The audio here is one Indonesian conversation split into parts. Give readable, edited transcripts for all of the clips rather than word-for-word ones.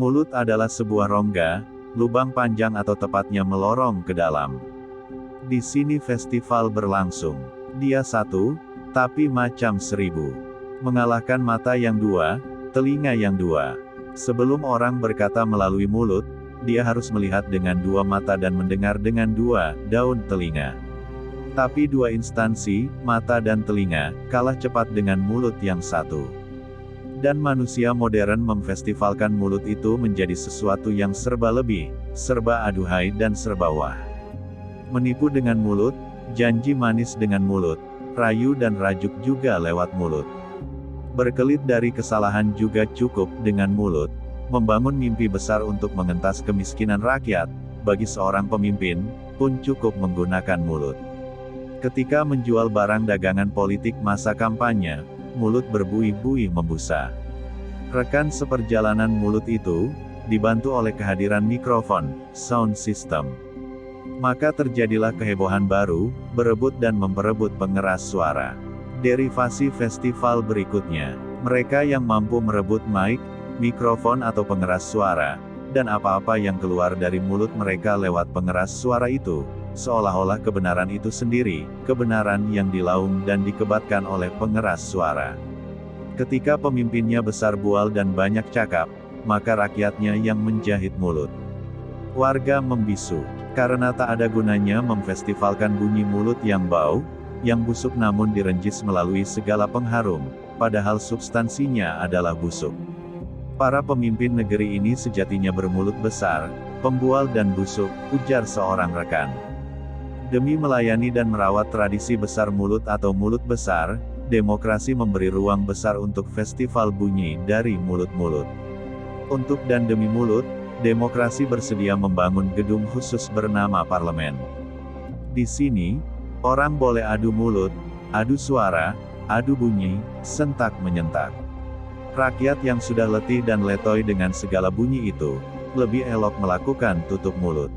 Mulut adalah sebuah rongga, lubang panjang atau tepatnya melorong ke dalam. Di sini festival berlangsung. Dia satu, tapi macam seribu. Mengalahkan mata yang dua, telinga yang dua. Sebelum orang berkata melalui mulut, dia harus melihat dengan dua mata dan mendengar dengan dua daun telinga. Tapi dua instansi, mata dan telinga, kalah cepat dengan mulut yang satu. Dan manusia modern memfestivalkan mulut itu menjadi sesuatu yang serba lebih, serba aduhai dan serba wah. Menipu dengan mulut, janji manis dengan mulut, rayu dan rajuk juga lewat mulut. Berkelit dari kesalahan juga cukup dengan mulut. Membangun mimpi besar untuk mengentas kemiskinan rakyat, bagi seorang pemimpin, pun cukup menggunakan mulut. Ketika menjual barang dagangan politik masa kampanye, mulut berbuih-buih membusa. Rekan seperjalanan mulut itu, dibantu oleh kehadiran mikrofon, sound system. Maka terjadilah kehebohan baru, berebut dan memperebut pengeras suara. Derivasi festival berikutnya, mereka yang mampu merebut mic, mikrofon atau pengeras suara, dan apa-apa yang keluar dari mulut mereka lewat pengeras suara itu, seolah-olah kebenaran itu sendiri, kebenaran yang dilaung dan dikebatkan oleh pengeras suara. Ketika pemimpinnya besar bual dan banyak cakap, maka rakyatnya yang menjahit mulut. Warga membisu, karena tak ada gunanya memfestivalkan bunyi mulut yang bau, yang busuk namun direnjis melalui segala pengharum, padahal substansinya adalah busuk. Para pemimpin negeri ini sejatinya bermulut besar, pembual dan busuk, ujar seorang rekan. Demi melayani dan merawat tradisi besar mulut atau mulut besar, demokrasi memberi ruang besar untuk festival bunyi dari mulut-mulut. Untuk dan demi mulut, demokrasi bersedia membangun gedung khusus bernama parlemen. Di sini, orang boleh adu mulut, adu suara, adu bunyi, sentak-menyentak. Rakyat yang sudah letih dan letoy dengan segala bunyi itu, lebih elok melakukan tutup mulut.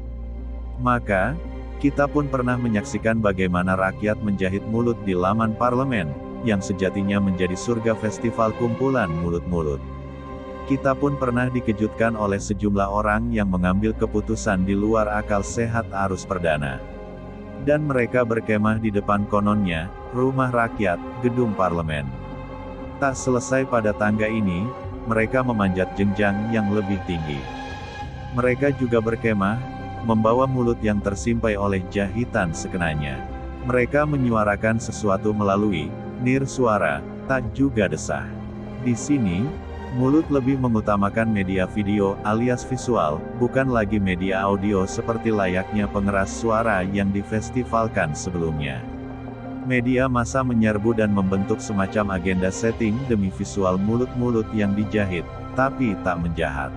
Maka, kita pun pernah menyaksikan bagaimana rakyat menjahit mulut di laman parlemen, yang sejatinya menjadi surga festival kumpulan mulut-mulut. Kita pun pernah dikejutkan oleh sejumlah orang yang mengambil keputusan di luar akal sehat arus perdana. Dan mereka berkemah di depan kononnya, rumah rakyat, gedung parlemen. Tak selesai pada tangga ini, mereka memanjat jenjang yang lebih tinggi. Mereka juga berkemah, membawa mulut yang tersimpai oleh jahitan sekenanya. Mereka menyuarakan sesuatu melalui nir suara, tak juga desah. Di sini, mulut lebih mengutamakan media video alias visual, bukan lagi media audio seperti layaknya pengeras suara yang difestivalkan sebelumnya. Media massa menyerbu dan membentuk semacam agenda setting demi visual mulut-mulut yang dijahit, tapi tak menjahat.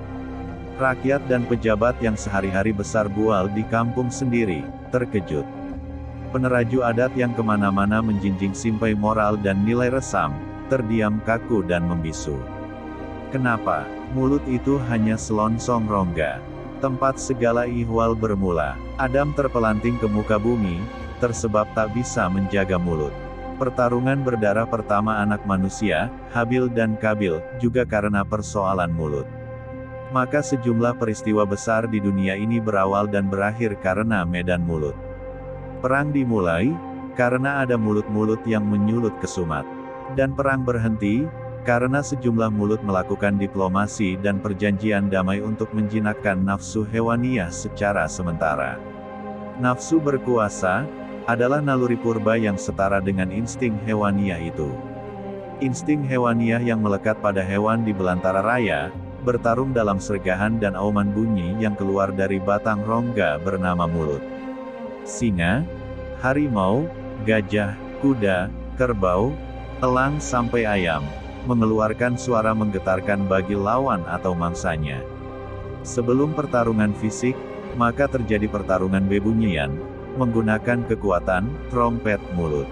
Rakyat dan pejabat yang sehari-hari besar bual di kampung sendiri, terkejut. Peneraju adat yang kemana-mana menjinjing simpai moral dan nilai resam, terdiam kaku dan membisu. Kenapa? Mulut itu hanya selongsong rongga. Tempat segala ihwal bermula. Adam terpelanting ke muka bumi, tersebab tak bisa menjaga mulut. Pertarungan berdarah pertama anak manusia, Habil dan Kabil, juga karena persoalan mulut. Maka sejumlah peristiwa besar di dunia ini berawal dan berakhir karena medan mulut. Perang dimulai, karena ada mulut-mulut yang menyulut kesumat. Dan perang berhenti, karena sejumlah mulut melakukan diplomasi dan perjanjian damai untuk menjinakkan nafsu hewaniah secara sementara. Nafsu berkuasa adalah naluri purba yang setara dengan insting hewaniah itu. Insting hewaniah yang melekat pada hewan di belantara raya, bertarung dalam sergahan dan auman bunyi yang keluar dari batang rongga bernama mulut. Singa, harimau, gajah, kuda, kerbau, elang sampai ayam, mengeluarkan suara menggetarkan bagi lawan atau mangsanya. Sebelum pertarungan fisik, maka terjadi pertarungan bebunyian, menggunakan kekuatan trompet mulut.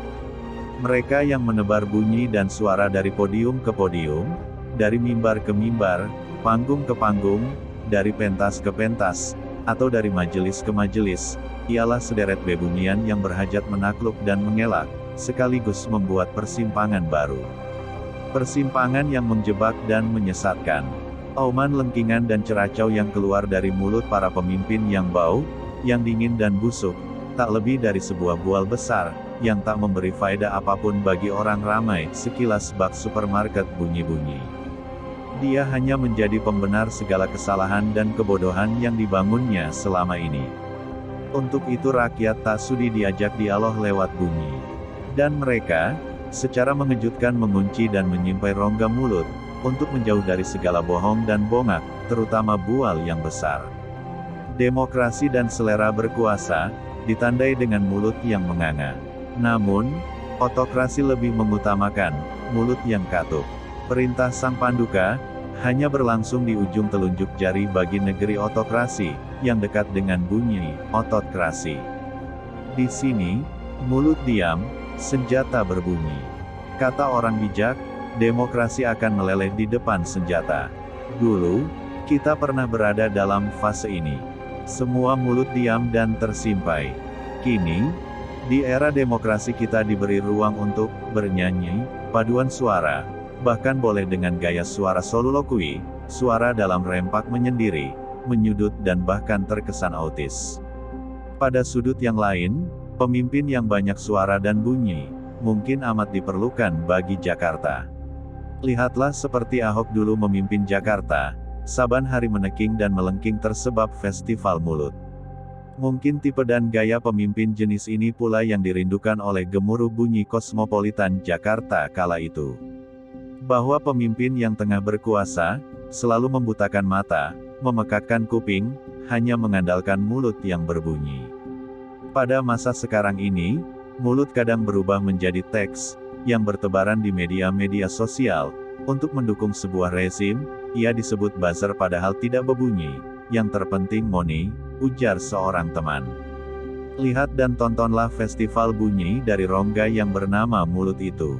Mereka yang menebar bunyi dan suara dari podium ke podium, dari mimbar ke mimbar, panggung ke panggung, dari pentas ke pentas, atau dari majelis ke majelis, ialah sederet bebunyian yang berhajat menakluk dan mengelak, sekaligus membuat persimpangan baru. Persimpangan yang menjebak dan menyesatkan. Auman lengkingan dan ceracau yang keluar dari mulut para pemimpin yang bau, yang dingin dan busuk, tak lebih dari sebuah bual besar, yang tak memberi faedah apapun bagi orang ramai. Sekilas bak supermarket bunyi-bunyi. Dia hanya menjadi pembenar segala kesalahan dan kebodohan yang dibangunnya selama ini. Untuk itu rakyat tak sudi diajak dialog lewat bunyi. Dan mereka, secara mengejutkan mengunci dan menyimpai rongga mulut, untuk menjauh dari segala bohong dan bongak, terutama bual yang besar. Demokrasi dan selera berkuasa, ditandai dengan mulut yang menganga. Namun, otokrasi lebih mengutamakan mulut yang katup. Perintah sang Panduka hanya berlangsung di ujung telunjuk jari bagi negeri otokrasi, yang dekat dengan bunyi otokrasi. Di sini, mulut diam, senjata berbunyi. Kata orang bijak, demokrasi akan meleleh di depan senjata. Dulu, kita pernah berada dalam fase ini. Semua mulut diam dan tersimpai. Kini, di era demokrasi kita diberi ruang untuk bernyanyi, paduan suara, bahkan boleh dengan gaya suara solulokui, suara dalam rempak menyendiri, menyudut dan bahkan terkesan autis. Pada sudut yang lain, pemimpin yang banyak suara dan bunyi, mungkin amat diperlukan bagi Jakarta. Lihatlah seperti Ahok dulu memimpin Jakarta, saban hari meneking dan melengking tersebab festival mulut. Mungkin tipe dan gaya pemimpin jenis ini pula yang dirindukan oleh gemuruh bunyi kosmopolitan Jakarta kala itu. Bahwa pemimpin yang tengah berkuasa, selalu membutakan mata, memekakkan kuping, hanya mengandalkan mulut yang berbunyi. Pada masa sekarang ini, mulut kadang berubah menjadi teks, yang bertebaran di media-media sosial, untuk mendukung sebuah rezim, ia disebut buzzer padahal tidak berbunyi, yang terpenting money, ujar seorang teman. Lihat dan tontonlah festival bunyi dari rongga yang bernama mulut itu.